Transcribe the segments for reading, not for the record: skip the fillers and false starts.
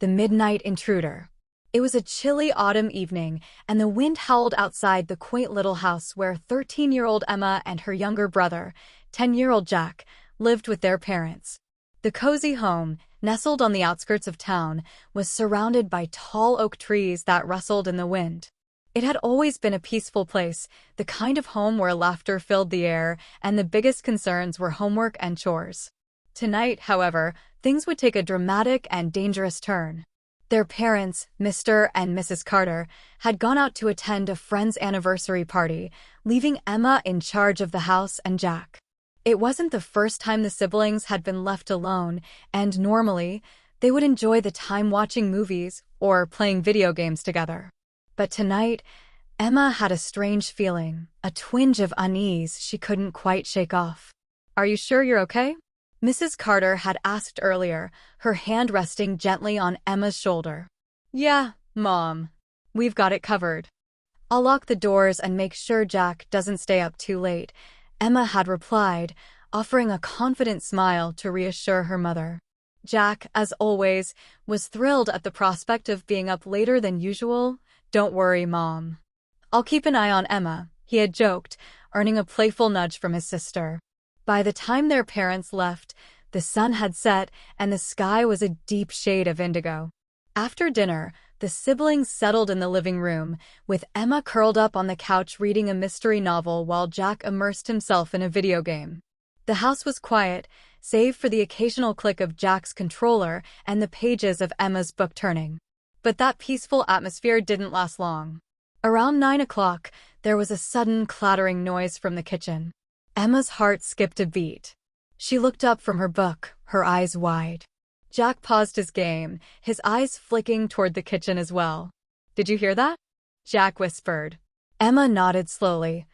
The Midnight Intruder. It was a chilly autumn evening, and the wind howled outside the quaint little house where 13-year-old Emma and her younger brother, 10-year-old Jack, lived with their parents. The cozy home, nestled on the outskirts of town, was surrounded by tall oak trees that rustled in the wind. It had always been a peaceful place, the kind of home where laughter filled the air and the biggest concerns were homework and chores. Tonight, however, things would take a dramatic and dangerous turn. Their parents, Mr. and Mrs. Carter, had gone out to attend a friend's anniversary party, leaving Emma in charge of the house and Jack. It wasn't the first time the siblings had been left alone, and normally, they would enjoy the time watching movies or playing video games together. But tonight, Emma had a strange feeling, a twinge of unease she couldn't quite shake off. "Are you sure you're okay?" Mrs. Carter had asked earlier, her hand resting gently on Emma's shoulder. "Yeah, Mom. We've got it covered. I'll lock the doors and make sure Jack doesn't stay up too late," Emma had replied, offering a confident smile to reassure her mother. Jack, as always, was thrilled at the prospect of being up later than usual. "Don't worry, Mom. I'll keep an eye on Emma," he had joked, earning a playful nudge from his sister. By the time their parents left, the sun had set and the sky was a deep shade of indigo. After dinner, the siblings settled in the living room, with Emma curled up on the couch reading a mystery novel while Jack immersed himself in a video game. The house was quiet, save for the occasional click of Jack's controller and the pages of Emma's book turning. But that peaceful atmosphere didn't last long. Around 9 o'clock, there was a sudden clattering noise from the kitchen. Emma's heart skipped a beat. She looked up from her book, her eyes wide. Jack paused his game, his eyes flicking toward the kitchen as well. "Did you hear that?" Jack whispered. Emma nodded slowly.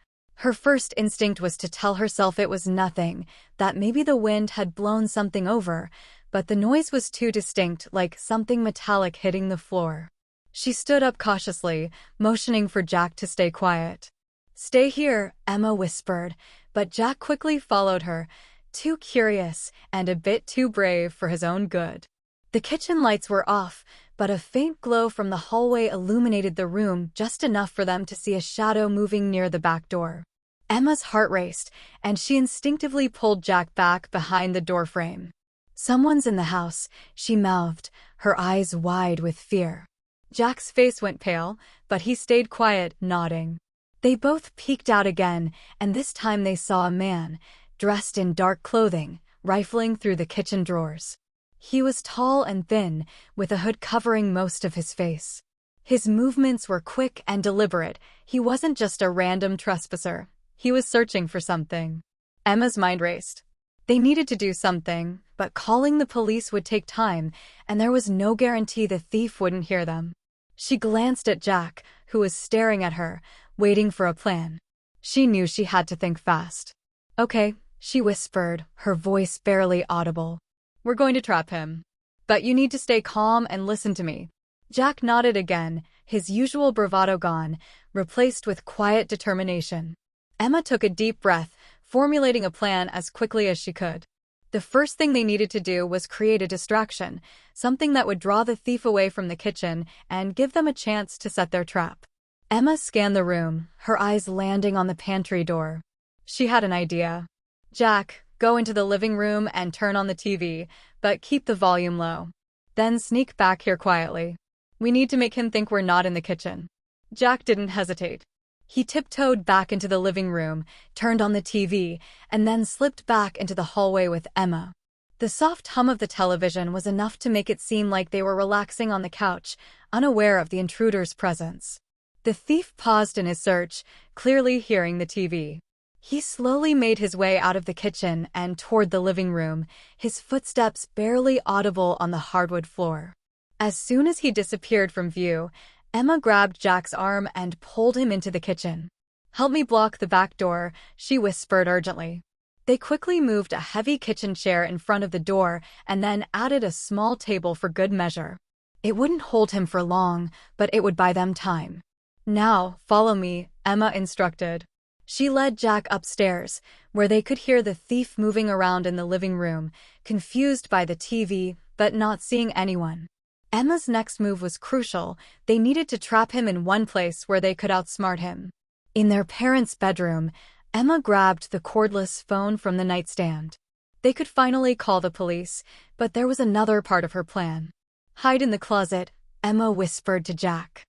Her first instinct was to tell herself it was nothing, that maybe the wind had blown something over, but the noise was too distinct, like something metallic hitting the floor. She stood up cautiously, motioning for Jack to stay quiet. "Stay here," Emma whispered, but Jack quickly followed her, too curious and a bit too brave for his own good. The kitchen lights were off, but a faint glow from the hallway illuminated the room just enough for them to see a shadow moving near the back door. Emma's heart raced, and she instinctively pulled Jack back behind the doorframe. "Someone's in the house," she mouthed, her eyes wide with fear. Jack's face went pale, but he stayed quiet, nodding. They both peeked out again, and this time they saw a man, dressed in dark clothing, rifling through the kitchen drawers. He was tall and thin, with a hood covering most of his face. His movements were quick and deliberate. He wasn't just a random trespasser. He was searching for something. Emma's mind raced. They needed to do something, but calling the police would take time, and there was no guarantee the thief wouldn't hear them. She glanced at Jack, who was staring at her, waiting for a plan. She knew she had to think fast. "Okay," she whispered, her voice barely audible. "We're going to trap him. But you need to stay calm and listen to me." Jack nodded again, his usual bravado gone, replaced with quiet determination. Emma took a deep breath, formulating a plan as quickly as she could. The first thing they needed to do was create a distraction, something that would draw the thief away from the kitchen and give them a chance to set their trap. Emma scanned the room, her eyes landing on the pantry door. She had an idea. "Jack, go into the living room and turn on the TV, but keep the volume low. Then sneak back here quietly. We need to make him think we're not in the kitchen." Jack didn't hesitate. He tiptoed back into the living room, turned on the TV, and then slipped back into the hallway with Emma. The soft hum of the television was enough to make it seem like they were relaxing on the couch, unaware of the intruder's presence. The thief paused in his search, clearly hearing the TV. He slowly made his way out of the kitchen and toward the living room, his footsteps barely audible on the hardwood floor. As soon as he disappeared from view, Emma grabbed Jack's arm and pulled him into the kitchen. "Help me block the back door," she whispered urgently. They quickly moved a heavy kitchen chair in front of the door and then added a small table for good measure. It wouldn't hold him for long, but it would buy them time. "Now, follow me," Emma instructed. She led Jack upstairs, where they could hear the thief moving around in the living room, confused by the TV, but not seeing anyone. Emma's next move was crucial. They needed to trap him in one place where they could outsmart him. In their parents' bedroom, Emma grabbed the cordless phone from the nightstand. They could finally call the police, but there was another part of her plan. Hide in the closet, Emma whispered to Jack.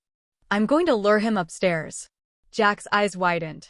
I'm going to lure him upstairs. Jack's eyes widened.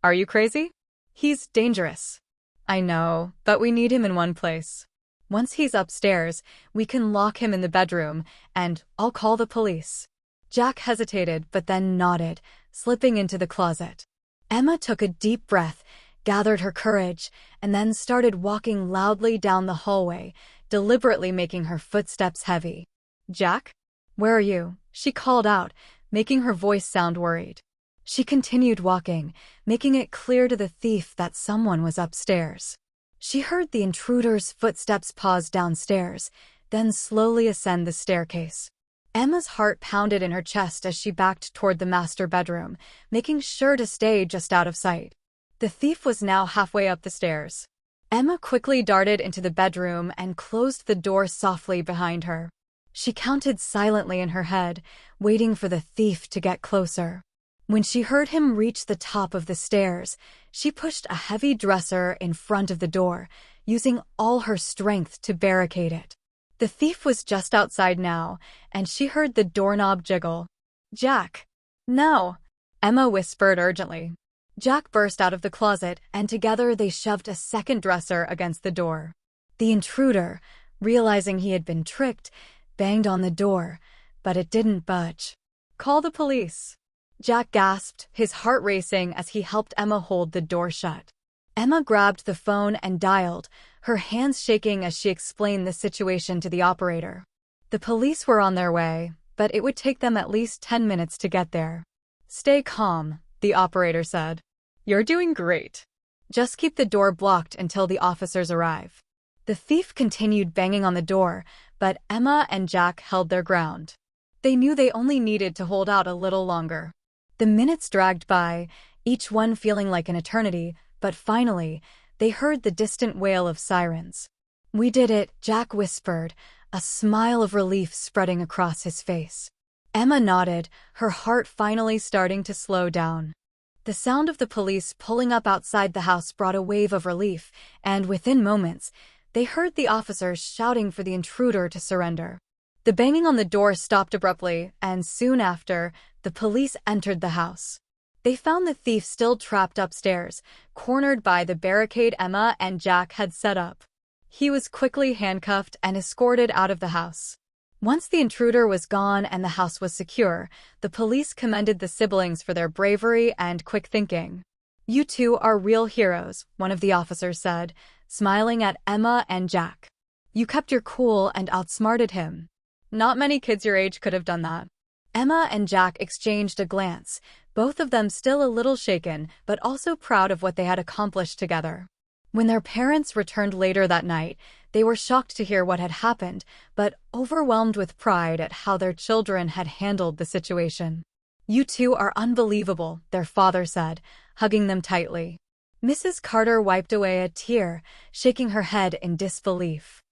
Are you crazy? He's dangerous. I know, but we need him in one place. Once he's upstairs, we can lock him in the bedroom, and I'll call the police. Jack hesitated but then nodded, slipping into the closet. Emma took a deep breath, gathered her courage, and then started walking loudly down the hallway, deliberately making her footsteps heavy. Jack? Where are you? She called out, making her voice sound worried. She continued walking, making it clear to the thief that someone was upstairs. She heard the intruder's footsteps pause downstairs, then slowly ascend the staircase. Emma's heart pounded in her chest as she backed toward the master bedroom, making sure to stay just out of sight. The thief was now halfway up the stairs. Emma quickly darted into the bedroom and closed the door softly behind her. She counted silently in her head, waiting for the thief to get closer. When she heard him reach the top of the stairs, she pushed a heavy dresser in front of the door, using all her strength to barricade it. The thief was just outside now, and she heard the doorknob jiggle. Jack! No! Emma whispered urgently. Jack burst out of the closet, and together they shoved a second dresser against the door. The intruder, realizing he had been tricked, banged on the door, but it didn't budge. Call the police. Jack gasped, his heart racing as he helped Emma hold the door shut. Emma grabbed the phone and dialed, her hands shaking as she explained the situation to the operator. The police were on their way, but it would take them at least 10 minutes to get there. Stay calm, the operator said. You're doing great. Just keep the door blocked until the officers arrive. The thief continued banging on the door, but Emma and Jack held their ground. They knew they only needed to hold out a little longer. The minutes dragged by, each one feeling like an eternity, but finally, they heard the distant wail of sirens. We did it, Jack whispered, a smile of relief spreading across his face. Emma nodded, her heart finally starting to slow down. The sound of the police pulling up outside the house brought a wave of relief, and within moments, they heard the officers shouting for the intruder to surrender. The banging on the door stopped abruptly, and soon after, the police entered the house. They found the thief still trapped upstairs, cornered by the barricade Emma and Jack had set up. He was quickly handcuffed and escorted out of the house. Once the intruder was gone and the house was secure, the police commended the siblings for their bravery and quick thinking. You two are real heroes, one of the officers said, smiling at Emma and Jack. You kept your cool and outsmarted him. Not many kids your age could have done that. Emma and Jack exchanged a glance, both of them still a little shaken, but also proud of what they had accomplished together. When their parents returned later that night, they were shocked to hear what had happened, but overwhelmed with pride at how their children had handled the situation. You two are unbelievable, their father said, hugging them tightly. Mrs. Carter wiped away a tear, shaking her head in disbelief.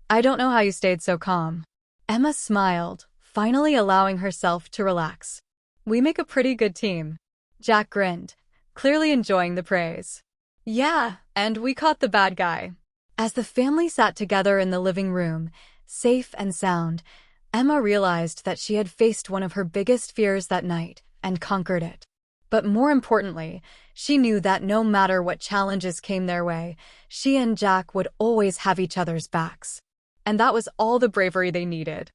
I don't know how you stayed so calm. Emma smiled, finally allowing herself to relax. We make a pretty good team. Jack grinned, clearly enjoying the praise. Yeah, and we caught the bad guy. As the family sat together in the living room, safe and sound, Emma realized that she had faced one of her biggest fears that night and conquered it. But more importantly, she knew that no matter what challenges came their way, she and Jack would always have each other's backs. And that was all the bravery they needed.